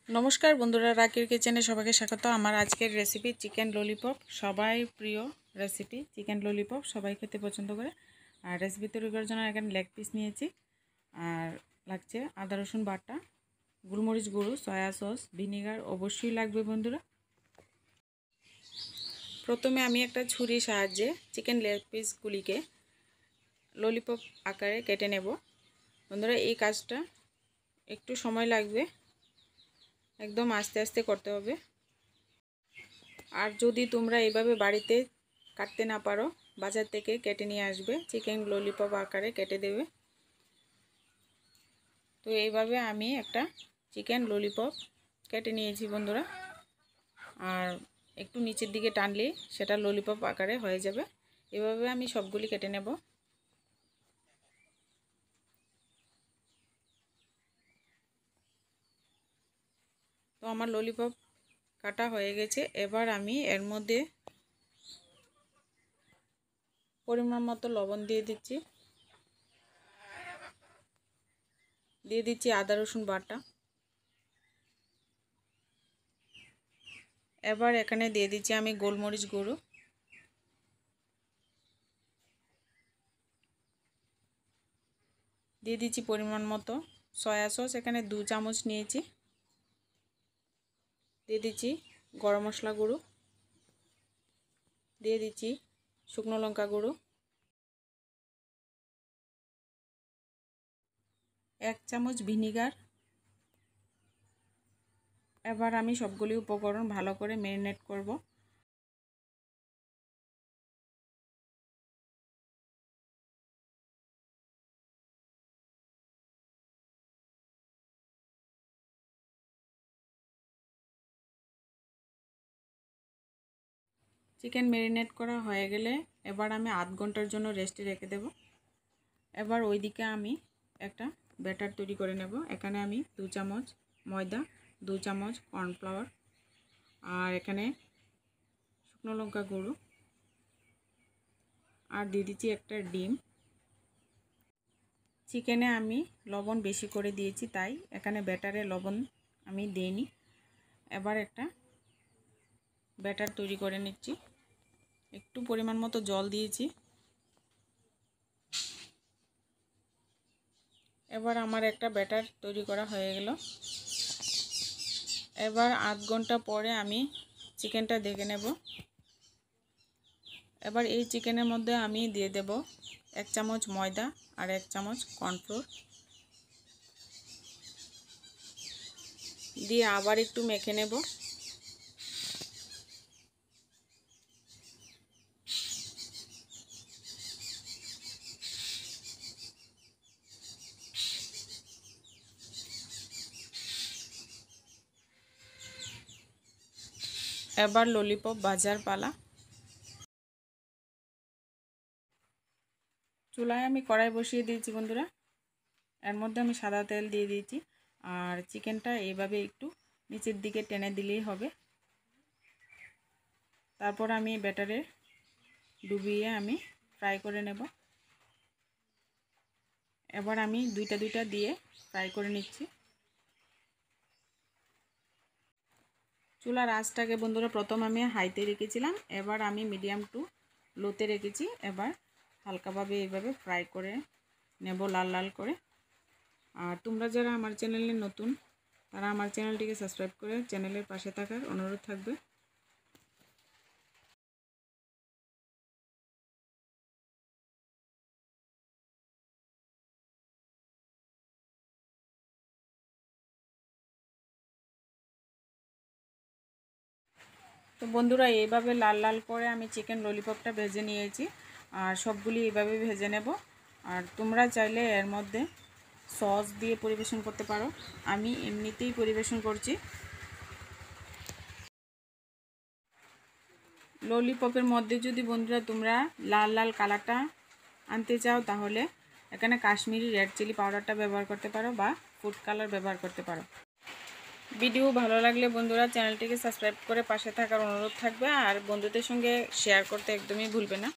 नमस्कार बंधुरा राकिर किचेने सबाइके स्वागत। आमार आजकेर रेसिपि चिकेन ललिपप, सबाई प्रिय रेसिपि चिकेन ललिपप सबाई खेते पसंद करे। और रेसिपि तैरि करार जोन्नो एखाने लेग पिस नियेछि और लागछे आदा रसुन बाटा, गोलमरिच गुঁড়ো, सया सस, ভিনিগার अवश्यई लागबे बंधुरा। प्रथमे आमी एकटा छुरिर साहाज्ये चिकेन लेग पिसगुलिके ललिपप आकारे केटे नेब। बंधुरा এই কাজটা একটু সময় লাগবে, एकदम आस्ते आस्ते करते होबे। और यदि तोमरा एइभाবে बाड़ीते काटते ना पारो बाजार थेके केटे निये आसबे, चिकेन ललिपप आकारे केटे देबे। तो एइभाবে आमी एकटा चिकेन ललिपप केटे निয়েছি बंधुरा। और एकटू नीचेर दिके टानलेই सेटा ललिपप आकारे हये जाबे। एइभाবে आमी सबगुली केटे नेब। तो आमार ललिपप काटा हये गेछे। एबार आमी एर मध्य परिमाण मतो लवण दिए दिচ্ছি आदा रसुन बाटा। एबार एखाने दिए दिচ্ছি आमी गोलमरिच गुঁড়ো, दिए दिচ্ছি परिमाण मतो सया सस, एखाने 2 চামচ নিয়েছি। দিয়ে দিচ্ছি গরম মশলা গুঁড়ো, দিয়ে দিচ্ছি শুকনো লঙ্কা গুঁড়ো, 1 চামচ ভিনিগার। এবার আমি সবগুলি উপকরণ ভালো করে ম্যারিনেট করব। चिकेन मैरिनेट करा হয়ে গেলে এবার আমি আধ ঘন্টার জন্য রেস্টে রেখে দেব। এবার ওইদিকে আমি একটা ব্যাটার তৈরি করে নেব। এখানে আমি 2 চামচ ময়দা, 2 চামচ কর্নফ্লাওয়ার আর এখানে শুকনো লঙ্কা গুঁড়ো আর দিয়ে দিচ্ছি একটা ডিম। চিকেনে আমি লবণ বেশি করে দিয়েছি, তাই এখানে ব্যাটারে লবণ আমি দেইনি। এবার একটা ব্যাটার তৈরি করে নিচ্ছি। একটু পরিমাণ মতো জল দিয়েছি। এবার আমার একটা ব্যাটার তৈরি করা হয়ে গেল। এবার আধ ঘন্টা পরে আমি চিকেনটা দেখে নেব। এবার এই চিকেনের মধ্যে আমি দিয়ে দেব 1 চামচ ময়দা আর 1 চামচ কর্নফ্লোর দিয়ে আবার একটু মেখে নেব। এবার ললিপপ ভাজার পালা। চুলায় আমি কড়াই বসিয়ে দিয়েছি বন্ধুরা। এর মধ্যে আমি সাদা তেল দিয়ে দিয়েছি আর চিকেনটা এইভাবে একটু নিচের দিকে টেনে দিলেই হবে। তারপর আমি ব্যাটারে ডুবিয়ে আমি ফ্রাই করে নেব। এবার আমি দুইটা দিয়ে ফ্রাই করে নিচ্ছি। চুলার আঁচটাকে বন্ধুরা প্রথম আমি হাইতে রেখেছিলাম, এবার আমি মিডিয়াম টু লোতে রেখেছি। এবার হালকাভাবে এইভাবে ফ্রাই করে নেব, লাল লাল করে। আর তোমরা যারা আমার চ্যানেলে নতুন তারা আমার চ্যানেলটিকে সাবস্ক্রাইব করে চ্যানেলের পাশে থাকার অনুরোধ থাকবে। তো বন্ধুরা এইভাবে লাল লাল করে আমি চিকেন ললিপপটা ভেজে নিয়েছি আর সবগুলি এইভাবে ভেজে নেব। আর তোমরা চাইলে এর মধ্যে সস দিয়ে পরিবেশন করতে পারো, আমি এমনিতেই পরিবেশন করছি। ললিপপের মধ্যে যদি বন্ধুরা তোমরা লাল লাল কালারটা আনতে চাও তাহলে এখানে কাশ্মীরি রেড চিলি পাউডারটা ব্যবহার করতে পারো বা ফুড কালার ব্যবহার করতে পারো। ভিডিও ভালো লাগলে বন্ধুরা চ্যানেলটিকে সাবস্ক্রাইব করে পাশে থাকার অনুরোধ থাকবে আর বন্ধুদের সঙ্গে শেয়ার করতে একদমই ভুলবে না।